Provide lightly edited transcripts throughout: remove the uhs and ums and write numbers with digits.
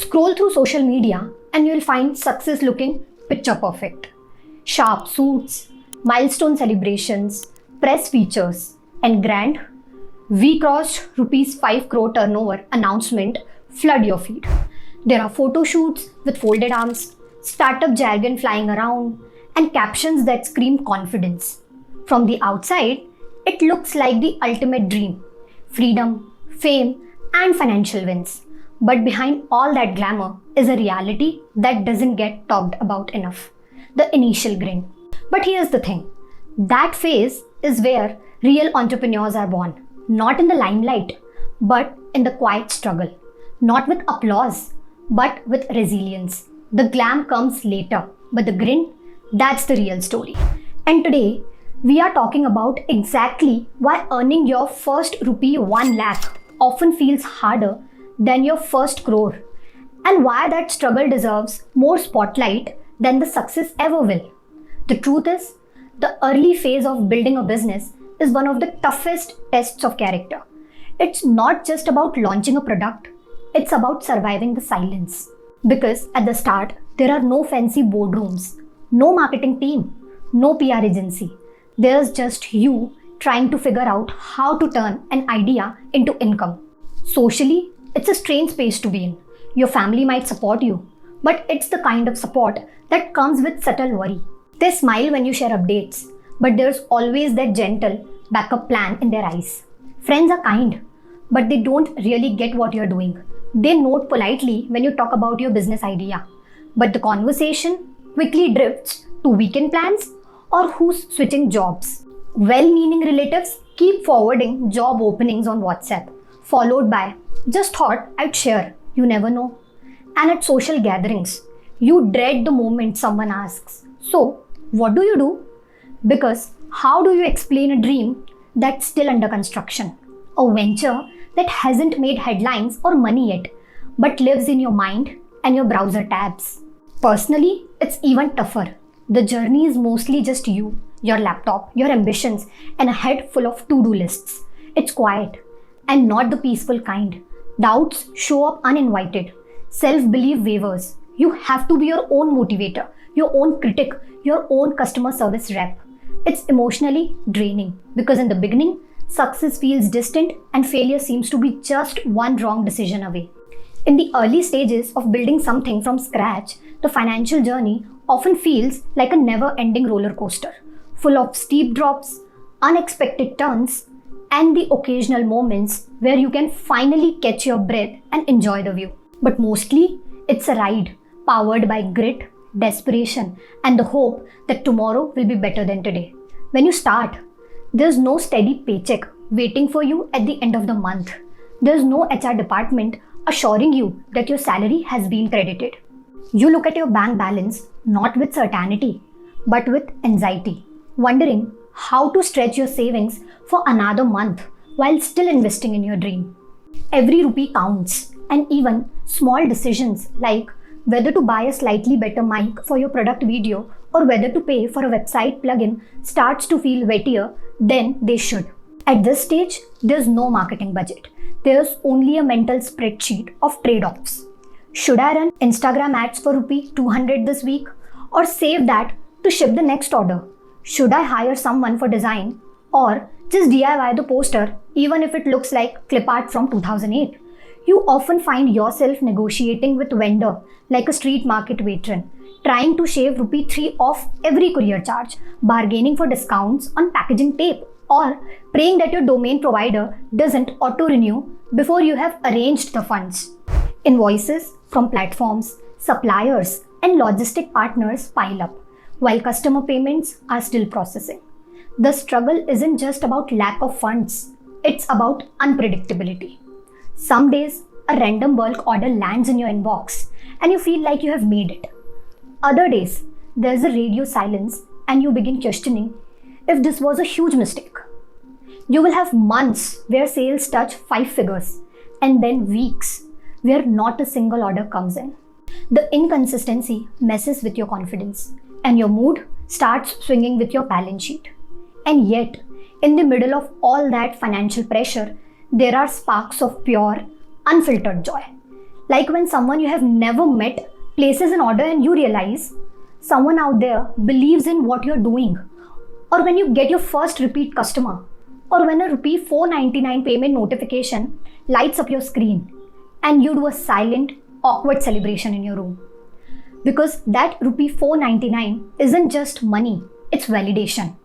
Scroll through social media and you'll find success looking picture perfect. Sharp suits, milestone celebrations, press features, and grand "We crossed rupees 5 crore turnover" announcement flood your feed. There are photo shoots with folded arms, startup jargon flying around, and captions that scream confidence. From the outside, it looks like the ultimate dream: freedom, fame, and financial wins. But behind all that glamour is a reality that doesn't get talked about enough: the initial grind. But here's the thing: that phase is where real entrepreneurs are born, not in the limelight, but in the quiet struggle. Not with applause, but with resilience. The glam comes later, but the grin, that's the real story. And today, we are talking about exactly why earning your first rupee 1 lakh often feels harder than your first crore, and why that struggle deserves more spotlight than the success ever will. The truth is, the early phase of building a business is one of the toughest tests of character. It's not just about launching a product, it's about surviving the silence. Because at the start, there are no fancy boardrooms, no marketing team, no PR agency. There's just you trying to figure out how to turn an idea into income. Socially, it's a strange space to be in. Your family might support you, but it's the kind of support that comes with subtle worry. They smile when you share updates, but there's always that gentle backup plan in their eyes. Friends are kind, but they don't really get what you're doing. They note politely when you talk about your business idea, but the conversation quickly drifts to weekend plans or who's switching jobs. Well-meaning relatives keep forwarding job openings on WhatsApp, followed by "just thought I'd share, you never know." And at social gatherings, you dread the moment someone asks, "So, what do you do?" Because how do you explain a dream that's still under construction? A venture that hasn't made headlines or money yet, but lives in your mind and your browser tabs. Personally, it's even tougher. The journey is mostly just you, your laptop, your ambitions, and a head full of to-do lists. It's quiet, and not the peaceful kind. Doubts show up uninvited. Self-belief wavers. You have to be your own motivator, your own critic, your own customer service rep. It's emotionally draining because in the beginning, success feels distant and failure seems to be just one wrong decision away. In the early stages of building something from scratch, the financial journey often feels like a never-ending roller coaster, full of steep drops, unexpected turns, and the occasional moments where you can finally catch your breath and enjoy the view. But mostly, it's a ride powered by grit, desperation, and the hope that tomorrow will be better than today. When you start, there's no steady paycheck waiting for you at the end of the month. There's no HR department assuring you that your salary has been credited. You look at your bank balance not with certainty, but with anxiety, wondering how to stretch your savings for another month while still investing in your dream. Every rupee counts, and even small decisions like whether to buy a slightly better mic for your product video or whether to pay for a website plugin starts to feel weightier than they should. At this stage, there's no marketing budget. There's only a mental spreadsheet of trade-offs. Should I run Instagram ads for rupee 200 this week or save that to ship the next order? Should I hire someone for design or just DIY the poster even if it looks like clip art from 2008? You often find yourself negotiating with vendor like a street market veteran, trying to shave rupee 3 off every courier charge, bargaining for discounts on packaging tape, or praying that your domain provider doesn't auto-renew before you have arranged the funds. Invoices from platforms, suppliers, and logistic partners pile up, while customer payments are still processing. The struggle isn't just about lack of funds, it's about unpredictability. Some days, a random bulk order lands in your inbox and you feel like you have made it. Other days, there's a radio silence and you begin questioning if this was a huge mistake. You will have months where sales touch 5 figures and then weeks where not a single order comes in. The inconsistency messes with your confidence and your mood starts swinging with your balance sheet. And yet, in the middle of all that financial pressure, there are sparks of pure, unfiltered joy. Like when someone you have never met places an order and you realize someone out there believes in what you're doing. Or when you get your first repeat customer. Or when a rupee 499 payment notification lights up your screen and you do a silent, awkward celebration in your room. Because that rupee 499 isn't just money, it's validation.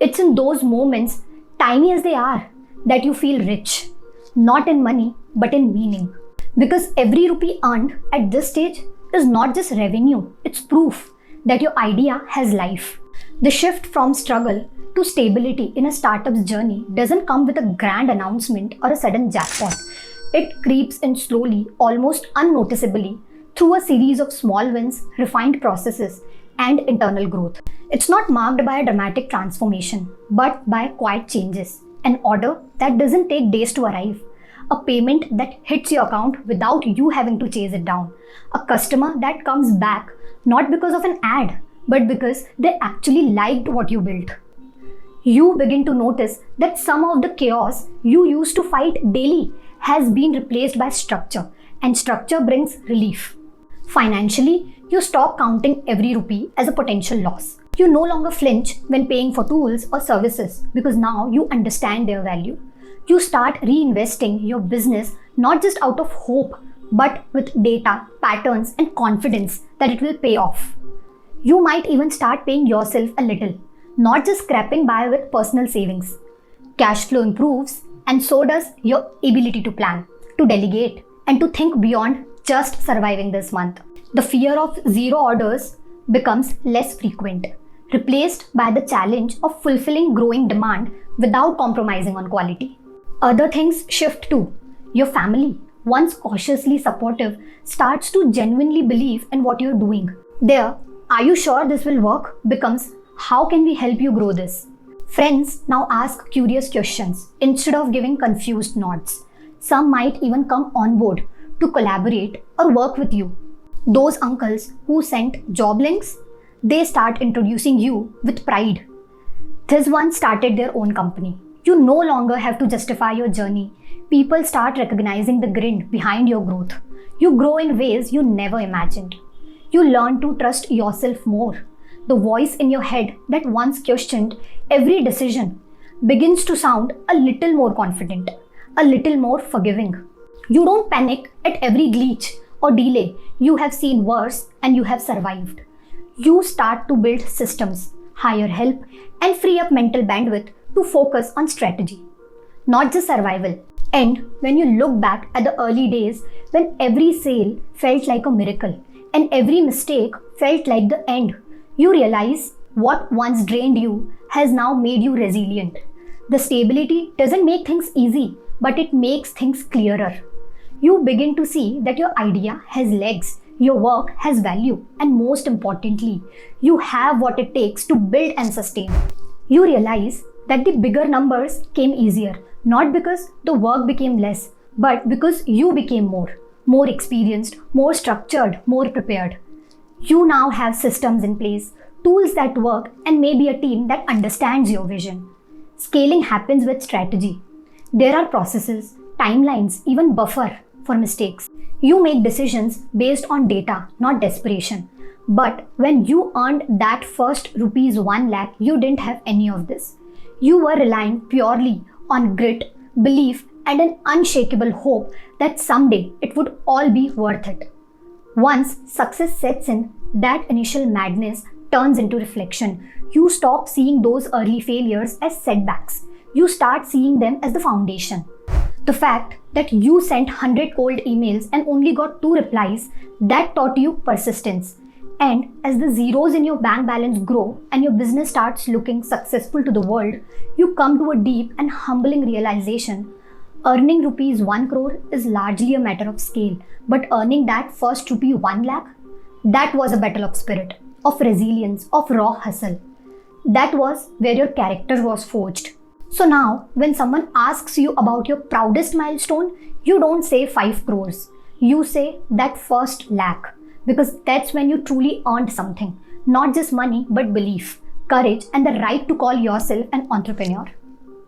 It's in those moments, tiny as they are, that you feel rich. Not in money, but in meaning. Because every rupee earned at this stage is not just revenue, it's proof that your idea has life. The shift from struggle to stability in a startup's journey doesn't come with a grand announcement or a sudden jackpot. It creeps in slowly, almost unnoticeably, through a series of small wins, refined processes, and internal growth. It's not marked by a dramatic transformation, but by quiet changes. An order that doesn't take days to arrive. A payment that hits your account without you having to chase it down. A customer that comes back not because of an ad, but because they actually liked what you built. You begin to notice that some of the chaos you used to fight daily has been replaced by structure, and structure brings relief. Financially, you stop counting every rupee as a potential loss. You no longer flinch when paying for tools or services because now you understand their value. You start reinvesting your business not just out of hope, but with data, patterns, and confidence that it will pay off. You might even start paying yourself a little, not just scraping by with personal savings. Cash flow improves, and so does your ability to plan, to delegate, and to think beyond just surviving this month. The fear of zero orders becomes less frequent, replaced by the challenge of fulfilling growing demand without compromising on quality. Other things shift too. Your family, once cautiously supportive, starts to genuinely believe in what you're doing. There, "Are you sure this will work?" becomes, "How can we help you grow this?" Friends now ask curious questions instead of giving confused nods. Some might even come on board to collaborate or work with you. Those uncles who sent job links, they start introducing you with pride. This one started their own company. You no longer have to justify your journey. People start recognizing the grin behind your growth. You grow in ways you never imagined. You learn to trust yourself more. The voice in your head that once questioned every decision begins to sound a little more confident, a little more forgiving. You don't panic at every glitch or delay. You have seen worse and you have survived. You start to build systems, hire help, and free up mental bandwidth to focus on strategy, not just survival. And when you look back at the early days when every sale felt like a miracle and every mistake felt like the end, you realize what once drained you has now made you resilient. The stability doesn't make things easy, but it makes things clearer. You begin to see that your idea has legs, your work has value, and most importantly, you have what it takes to build and sustain. You realize that the bigger numbers came easier, not because the work became less, but because you became more experienced, more structured, more prepared. You now have systems in place, tools that work, and maybe a team that understands your vision. Scaling happens with strategy. There are processes, timelines, even buffer for mistakes. You make decisions based on data, not desperation. But when you earned that first rupees 1 lakh, you didn't have any of this. You were relying purely on grit, belief, and an unshakable hope that someday it would all be worth it. Once success sets in, that initial madness turns into reflection. You stop seeing those early failures as setbacks. You start seeing them as the foundation. The fact that you sent 100 cold emails and only got 2 replies, that taught you persistence. And as the zeros in your bank balance grow and your business starts looking successful to the world, you come to a deep and humbling realization. Earning rupees 1 crore is largely a matter of scale, but earning that first rupee 1 lakh, that was a battle of spirit, of resilience, of raw hustle. That was where your character was forged. So now, when someone asks you about your proudest milestone, you don't say 5 crores. You say that first lakh, because that's when you truly earned something. Not just money, but belief, courage, and the right to call yourself an entrepreneur.